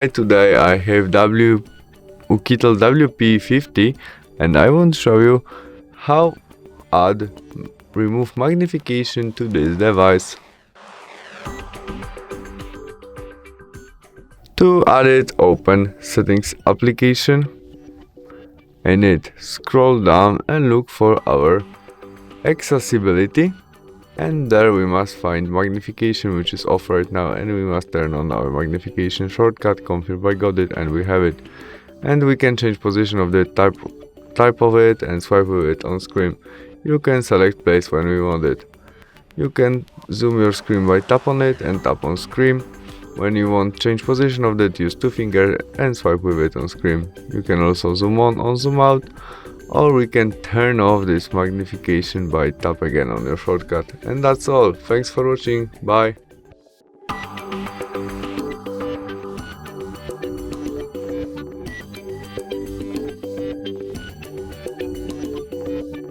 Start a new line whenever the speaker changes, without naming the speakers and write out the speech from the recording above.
Today I have OUKITEL WP50 and I want to show you how remove magnification to this device. To add it, open Settings application and scroll down and look for our accessibility, and there we must find magnification, which is off right now, and we must turn on our magnification shortcut. Confirm I got it, and we have it. And we can change position of the type of it and swipe with it on screen. You can select place when we want it. You can zoom your screen by tap on it and tap on screen. When you want change position of that, use two fingers and swipe with it on screen. You can also zoom on or zoom out, or we can turn off this magnification by tap again on your shortcut. And that's all. Thanks for watching. Bye.